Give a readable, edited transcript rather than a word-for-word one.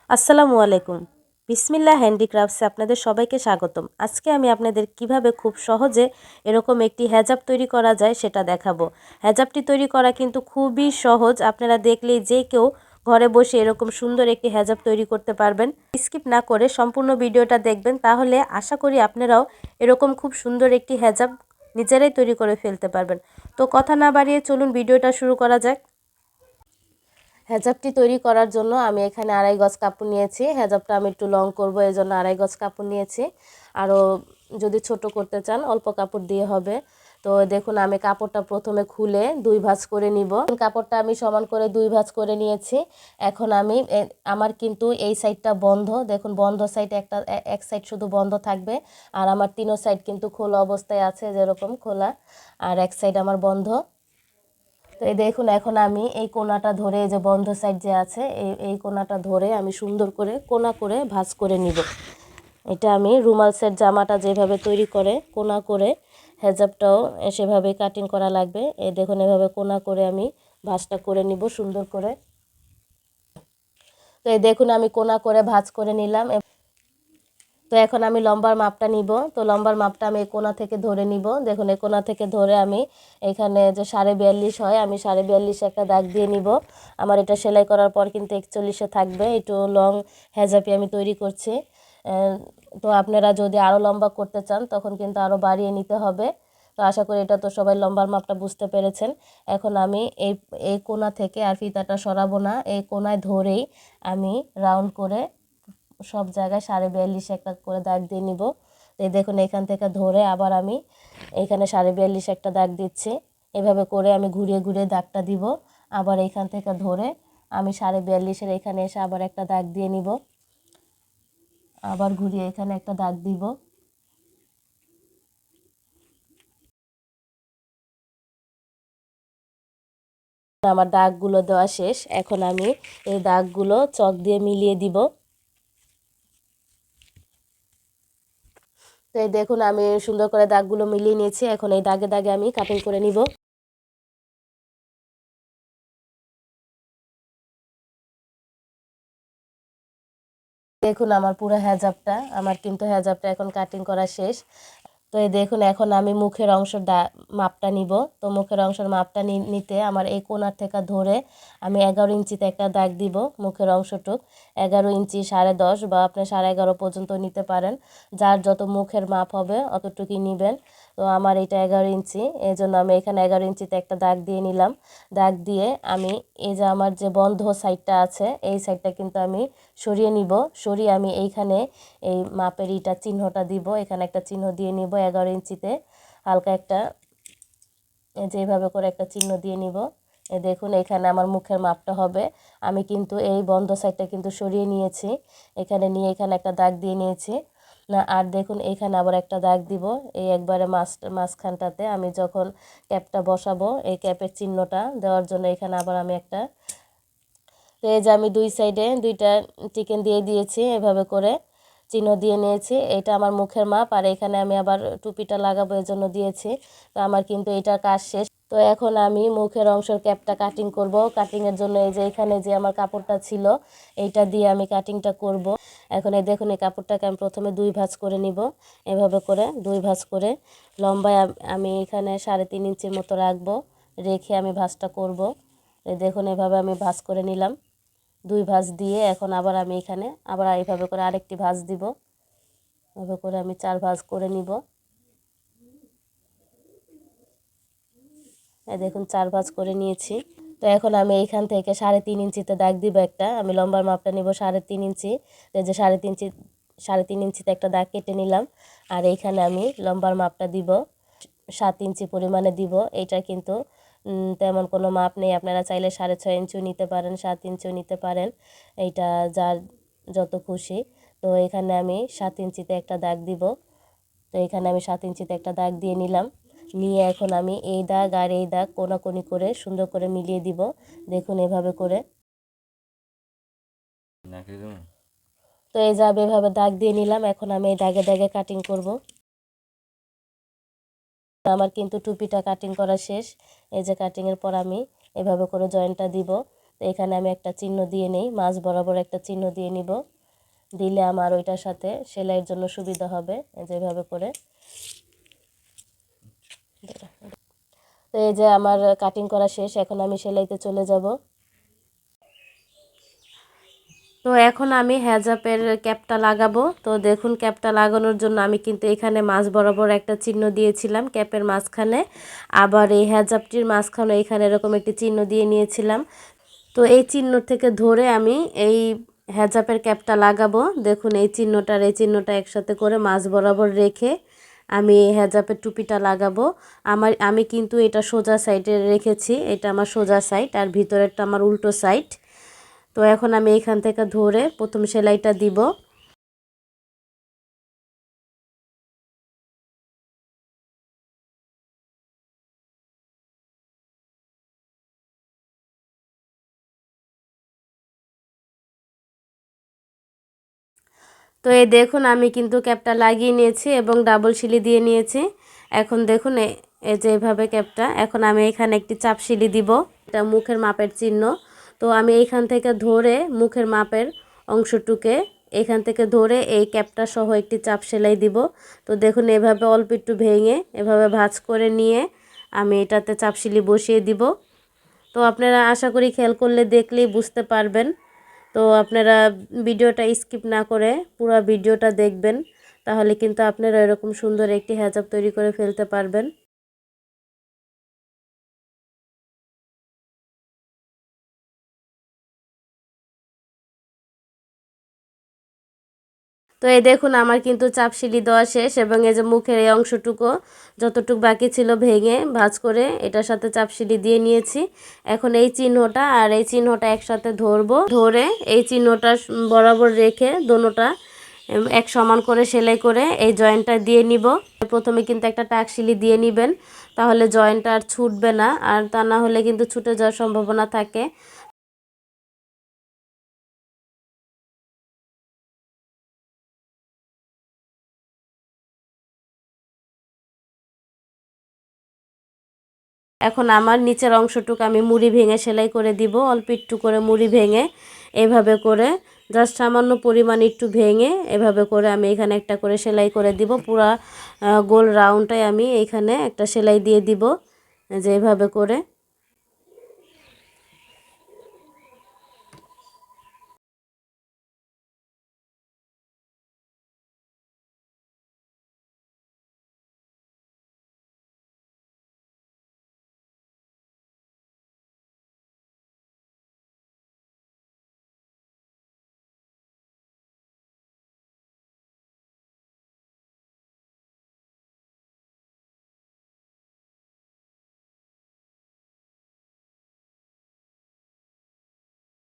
আসসালামু আলাইকুম। বিসমিল্লাহ হ্যান্ডিক্রাফটসে আপনাদের সবাইকে স্বাগতম। আজকে আমি আপনাদের কিভাবে খুব সহজে এরকম একটি হেজাব তৈরি করা যায় সেটা দেখাবো। হেজাবটি তৈরি করা কিন্তু খুবই সহজ। আপনারা দেখলেই যে কেউ ঘরে বসে এরকম সুন্দর একটি হেজাব তৈরি করতে পারবেন। স্কিপ না করে সম্পূর্ণ ভিডিওটা দেখবেন, তাহলে আশা করি আপনারাও এরকম খুব সুন্দর একটি হেজাব নিজেরাই তৈরি করে ফেলতে পারবেন। তো কথা না বাড়িয়ে চলুন ভিডিওটা শুরু করা যাক। হেজাবটি তৈরি করার জন্য আমি এখানে 2.5 গজ কাপড় নিয়েছি। হেজাবটা আমি একটু লং করব, এই জন্য 2.5 গজ কাপড় নিয়েছি। আরও যদি ছোট করতে চান অল্প কাপড় দিয়ে হবে। তো দেখুন আমি কাপড়টা প্রথমে খুলে 2 ভাঁজ করে নিব। কাপড়টা আমি সমান করে 2 ভাঁজ করে নিয়েছি। এখন আমি আমার কিন্তু এই সাইডটা বন্ধ, দেখুন বন্ধ সাইড এক সাইড শুধু বন্ধ থাকবে, আর আমার তিনো সাইড কিন্তু খোলা অবস্থায় আছে, যেরকম খোলা, আর এক সাইড আমার বন্ধ। তো এই দেখুন এখন আমি এই কোনাটা ধরে, এই যে বন্ধ সাইড যে আছে, এই কোনাটা ধরে আমি সুন্দর করে কোনা করে ভাঁজ করে নিব। এটা আমি রুমাল সেট জামাটা যেভাবে তৈরি করে কোনা করে, হেজাবটাও সেভাবে কাটিং করা লাগবে। এই দেখুন এভাবে কোনা করে আমি ভাঁজটা করে নিব সুন্দর করে। তো এই দেখুন আমি কোনা করে ভাঁজ করে নিলাম। তো এখন আমি লম্বার মাপটা নিব। তো লম্বার মাপটা আমি এই কোনা থেকে ধরে নিব। দেখুন এই কোনা থেকে ধরে আমি এখানে যে 42.5 হয়, আমি 42.5 একটা দাগ দিয়ে নিব। আমার এটা সেলাই করার পর কিন্তু 41-এ থাকবে। একটু লং হেজাবি আমি তৈরি করছি। তো আপনারা যদি আরও লম্বা করতে চান তখন কিন্তু আরও বাড়িয়ে নিতে হবে। তো আশা করি এটা তো সবাই লম্বার মাপটা বুঝতে পেরেছেন। এখন আমি এই এই কোনা থেকে আর ফিতাটা সরাবো না, এই কোনায় ধরেই আমি রাউন্ড করে সব জায়গায় 42.5 একটা করে দাগ দিয়ে নিব। এই দেখুন এখান থেকে ধরে আবার আমি এখানে 42.5 একটা দাগ দিচ্ছি। এভাবে করে আমি ঘুরিয়ে ঘুরিয়ে দাগটা দিব। আবার এখান থেকে ধরে আমি 42.5-এর এখানে এসে আবার একটা দাগ দিয়ে নিব, আবার ঘুরিয়ে এখানে একটা দাগ দিব। আমার দাগগুলো দেওয়া শেষ। এখন আমি এই দাগগুলো চক দিয়ে মিলিয়ে দিব। তো এই দেখুন আমি সুন্দর করে দাগগুলো মিলিয়ে নিয়েছি। এখন এই দাগে দাগে আমি কাটিং করে নিব। দেখুন আমার পুরো হেজাবটা, আমার কিন্তু হেজাবটা এখন কাটিং করা শেষ। তো এই দেখুন এখন আমি মুখের অংশের মাপটা নিব। তো মুখের অংশের মাপটা নিতে আমার এই কোণার থেকে ধরে আমি 11 ইঞ্চিতে একটা দাগ দিব। মুখের অংশটুক 11 ইঞ্চি, 10.5 বা আপনি 11.5 পর্যন্ত নিতে পারেন। যার যত মুখের মাপ হবে অতটুকুই নেবেন। তো আমার এটা 11 ইঞ্চি, এই জন্য আমি এখানে 11 ইঞ্চিতে একটা দাগ দিয়ে নিলাম। দাগ দিয়ে আমি এই যে আমার যে বন্ধ সাইডটা আছে, এই সাইডটা কিন্তু আমি সরিয়ে নিব। সরিয়ে আমি এইখানে এই মাপের চিহ্নটা দিব, এখানে একটা চিহ্ন দিয়ে নিব 11 ইঞ্চিতে হালকা একটা, যেভাবে করে একটা চিহ্ন দিয়ে নিব। দেখুন এখানে আমার মুখের মাপটা হবে। আমি কিন্তু এই বন্ধ সাইডটা কিন্তু সরিয়ে নিয়েছি, এখানে নিয়ে এখানে একটা দাগ দিয়ে নিয়েছি না। আর দেখুন এখানে আবার একটা দাগ দিব, এই একবারে মাঝখানটাতে আমি যখন ক্যাপটা বসাবো এই ক্যাপের চিহ্নটা দেওয়ার জন্য এখানে আবার আমি একটা, তো এই যে আমি দুই সাইডে দুইটা চিকেন দিয়ে দিয়েছি, এভাবে করে চিহ্ন দিয়ে নিয়েছি। এটা আমার মুখের মাপ, আর এখানে আমি আবার টুপিটা লাগাবো এর জন্য দিয়েছি। তো আমার কিন্তু এটার কাজ শেষ। তো এখন আমি মুখের অংশের ক্যাপটা কাটিং করব। কাটিংয়ের জন্য এই যে এখানে যে আমার কাপড়টা ছিল এইটা দিয়ে আমি কাটিংটা করব। এখন এই দেখুন এই কাপড়টাকে আমি প্রথমে 2 ভাঁজ করে নিব। এভাবে করে 2 ভাঁজ করে লম্বায় আমি এখানে 3.5 ইঞ্চির মতো রাখবো, রেখে আমি ভাঁজটা করব। এই দেখুন এভাবে আমি ভাঁজ করে নিলাম। 2 ভাঁজ দিয়ে এখন আবার আমি এখানে আবার এইভাবে করে আরেকটি ভাঁজ দিব। এভাবে করে আমি 4 ভাঁজ করে নিব। এই দেখুন 4 ভাঁজ করে নিয়েছি। তো এখন আমি এইখান থেকে 3.5 ইঞ্চিতে দাগ দিব একটা। আমি লম্বার মাপটা নিব 3.5 ইঞ্চি। তো এই যে 3.5 ইঞ্চিতে একটা দাগ কেটে নিলাম। আর এইখানে আমি লম্বার মাপটা দিব 7 ইঞ্চি পরিমাণে দিব। এটা কিন্তু তেমন কোনো মাপ নেই, আপনারা চাইলে 6.5 ইঞ্চিও নিতে পারেন, 7 ইঞ্চিও নিতে পারেন, এইটা যার যত খুশি। তো এখানে আমি 7 ইঞ্চিতে একটা দাগ দিব। তো এখানে আমি 7 ইঞ্চিতে একটা দাগ দিয়ে নিলাম। নিয়ে এখন আমি এই দাগ আর এই দাগ কোনাকুনি করে সুন্দর করে মিলিয়ে দিব। দেখুন এভাবে করে। তো এই যে এভাবে দাগ দিয়ে নিলাম। এখন আমি এই দাগে দাগে কাটিং করব। আমার কিন্তু টুপিটা কাটিং করা শেষ। এই যে কাটিংয়ের পর আমি এভাবে করে জয়েন্টটা দিব। তো এখানে আমি একটা চিহ্ন দিয়ে নেই, মাঝ বরাবর একটা চিহ্ন দিয়ে নিব, দিলে আমার ওইটার সাথে সেলাইয়ের জন্য সুবিধা হবে। যেভাবে করে তো এই যে আমার কাটিং করা শেষ, এখন আমি সেলাইতে চলে যাব। তো এখন আমি হেজাবের ক্যাপটা লাগাবো। তো দেখুন, ক্যাপটা লাগানোর জন্য আমি কিন্তু এখানে মাঝ বরাবর একটা চিহ্ন দিয়েছিলাম ক্যাপের মাঝখানে, আবার এই হেজাবটির মাঝখানে এখানে এরকম একটি চিহ্ন দিয়ে নিয়েছিলাম। তো এই চিহ্ন থেকে ধরে আমি এই হেজাবের ক্যাপটা লাগাবো। দেখুন, এই চিহ্নটা একসাথে করে মাঝ বরাবর রেখে আমি এই হেজাবের টুপিটা লাগাবো। আমি কিন্তু এটা সোজা সাইডে রেখেছি, এটা আমার সোজা সাইড, আর ভিতরেরটা আমার উল্টো সাইড। তো এখন আমি এখান থেকে ধরে প্রথম সেলাইটা দিব। তো এই দেখুন, আমি কিন্তু ক্যাপটা লাগিয়ে নিয়েছি এবং ডাবল সিলি দিয়ে নিয়েছি। এখন দেখুন, এই যে এভাবে ক্যাপটা, এখন আমি এখানে একটি চাপ সিলি দিব, এটা মুখের মাপের চিহ্ন। তো আমি এইখান থেকে ধরে মুখের মাপের অংশটুকে এখান থেকে ধরে এই ক্যাপটা সহ একটি চাপ সেলাই দিব। তো দেখুন, এভাবে অল্প একটু ভেঙে এভাবে ভাঁজ করে নিয়ে আমি এটাতে চাপ সিলি বসিয়ে দিব। তো আপনারা আশা করি খেয়াল করলে দেখলেই বুঝতে পারবেন। তো আপনারা ভিডিওটা স্কিপ না করে পুরো ভিডিওটা দেখবেন, তাহলে কিন্তু আপনারা এরকম সুন্দর একটি হেজাব তৈরি করে ফেলতে পারবেন। তো এই দেখুন, আমার কিন্তু চাপ সিলি দেওয়া শেষ এবং এই যে মুখের এই অংশটুকু যতটুকু বাকি ছিল ভেঙে ভাঁজ করে এটার সাথে চাপ সিলি দিয়ে নিয়েছি। এখন এই চিহ্নটা আর এই চিহ্নটা একসাথে ধরবো, ধরে এই চিহ্নটা বরাবর রেখে দোনোটা এক সমান করে সেলাই করে এই জয়েন্টটা দিয়ে নিব। প্রথমে কিন্তু একটা টাক সিলি দিয়ে নেবেন, তাহলে জয়েন্টটা আর ছুটবে না, আর তা না হলে কিন্তু ছুটে যাওয়ার সম্ভাবনা থাকে। এখন আমার নিচের অংশটুকু আমি মুড়ি ভেঙে সেলাই করে দিব, অল্প একটু করে মুড়ি ভেঙে এভাবে করে জাস্ট সামান্য পরিমাণ একটু ভেঙে এভাবে করে আমি এখানে একটা করে সেলাই করে দিব। পুরা গোল রাউন্ডটাই আমি এইখানে একটা সেলাই দিয়ে দিব, যে এভাবে করে।